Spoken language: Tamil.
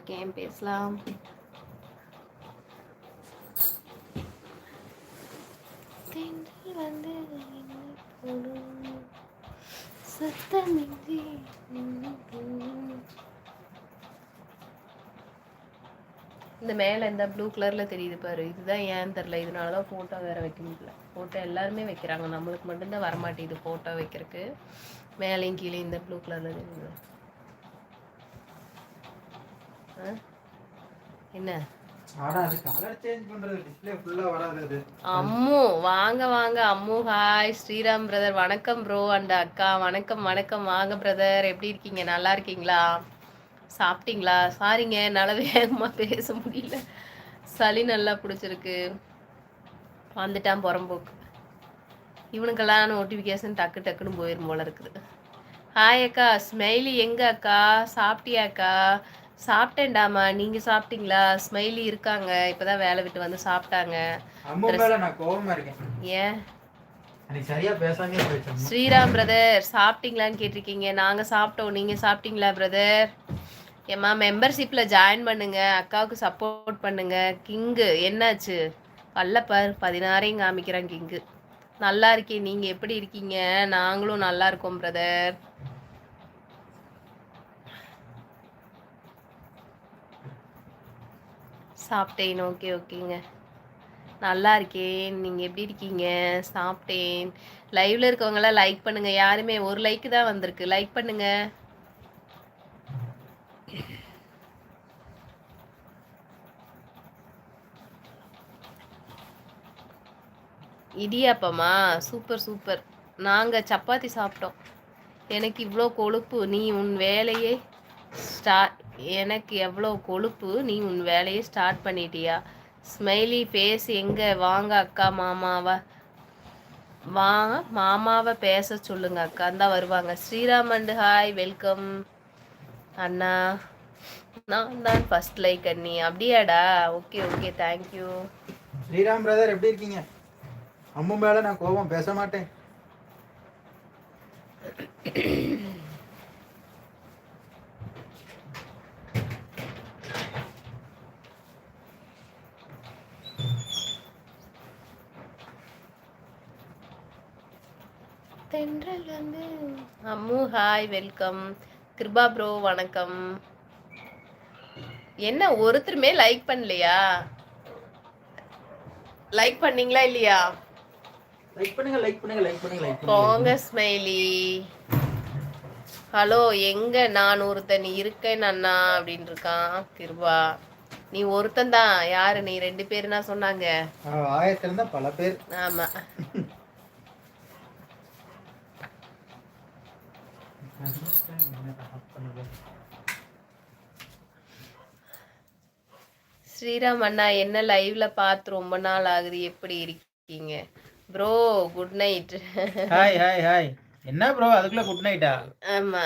இருக்கேன், பேசலாம். தென்றல் வந்து சத்தமின்றி இந்த மேலே இந்த ப்ளூ கலரில் தெரியுது பாரு, இதுதான் ஏன் தெரில. இதனால தான் ஃபோட்டோ வேறு வைக்க முடியல. ஃபோட்டோ எல்லாருமே வைக்கிறாங்க, நம்மளுக்கு மட்டும்தான் வரமாட்டேங்குது ஃபோட்டோ வைக்கிறதுக்கு. மேலேயும் கீழே இந்த ப்ளூ கலரில் தெரியுது. என்ன அம்மு வாங்க வாங்க அம்மு. ஹாய் ஸ்ரீராம் பிரதர், வணக்கம் ப்ரோ அண்ட் அக்கா. வணக்கம் வணக்கம், வாங்க பிரதர், எப்படி இருக்கீங்க? நல்லா இருக்கீங்களா? சாப்பிட்டீங்களா? சாரிங்க, என்னால் வேகமாக பேச முடியல, சளி நல்லா பிடிச்சிருக்கு. வந்துட்டான் புறம்போக்கு. இவனுக்கெல்லாம் நோட்டிஃபிகேஷன் டக்கு டக்குன்னு போயிடும் போல இருக்குது. ஹாய் அக்கா. ஸ்மைலி எங்க அக்கா? சாப்பிட்டியாக்கா? சாப்பிட்டேன்டாமா, நீங்க சாப்பிட்டீங்களா? ஸ்மைலி இருக்காங்க, இப்பதான் வேலை விட்டு வந்து சாப்பிட்டாங்க. ஏன் ஸ்ரீராம் பிரதர் சாப்பிட்டீங்களான்னு கேட்டிருக்கீங்க. நாங்க சாப்பிட்டோம், நீங்க சாப்பிட்டீங்களா பிரதர்? ஏம்மா மெம்பர்ஷிப்ல ஜாயின் பண்ணுங்க, அக்காவுக்கு சப்போர்ட் பண்ணுங்க. கிங்கு என்னாச்சு? பல்லப்பார் 16 காமிக்கிறான் கிங்கு. நல்லா இருக்கேன், நீங்க எப்படி இருக்கீங்க? நாங்களும் நல்லா இருக்கோம் பிரதர். சாப்பிட்டேன். ஓகே ஓகேங்க, நல்லா இருக்கேன். நீங்கள் எப்படி இருக்கீங்க? சாப்பிட்டேன். லைவ்ல இருக்கவங்களாம் லைக் பண்ணுங்க. யாருமே ஒரு லைக் தான் வந்திருக்கு, லைக் பண்ணுங்க. இடியாப்பமா? Super super. நாங்கள் சப்பாத்தி சாப்பிட்டோம். எனக்கு இவ்வளோ கொழுப்பு, நீ உன் வேலையை எனக்கு எவ்வளோ கொழுப்பு, நீ உன் வேலையை ஸ்டார்ட் பண்ணிட்டியா? ஸ்மைலி ஃபேஸ் எங்க? வாங்க அக்கா மாமாவை பேச சொல்லுங்க அக்கா. தான் வருவாங்க. ஸ்ரீராமண்டு ஹாய், வெல்கம் அண்ணா. நான் தான் ஃபர்ஸ்ட் லைக் அண்ணி. அப்படியாடா? Okay okay, thank you. Sriram brother எப்படி இருக்கீங்க? அம்மு மேல நான் கோபம் பேச மாட்டேன். தென்றல் வந்து Ammu hi, welcome. Kiruba bro வணக்கம். என்ன ஒருத்தருமே லைக் பண்ணலையா? லைக் பண்ணீங்களா இல்லையா? லைக் பண்ணுங்க லைக் பண்ணுங்க லைக் பண்ணுங்க லைக் பண்ணுங்க. போங்க ஸ்மைலி. ஹலோ எங்க? நான் ஒருத்தன் இருக்கேன் அண்ணா அப்படின்னு இருக்கான் கிருபா. நீ ஒருத்தன் தான். யாரு நீ? 2 பேருனா சொன்னாங்க. ஆயிரத்துல இருந்தா பல பேர். ஆமா. ஸ்ரீராம் அண்ணா, என்ன லைவ்ல பார்த்து ரொம்ப நாள் ஆகுது, எப்படி இருக்கீங்க bro? Good night. Hi hi hi. என்ன ப்ரோ அதுக்குள்ள குட் நைட்டா? ஆமா,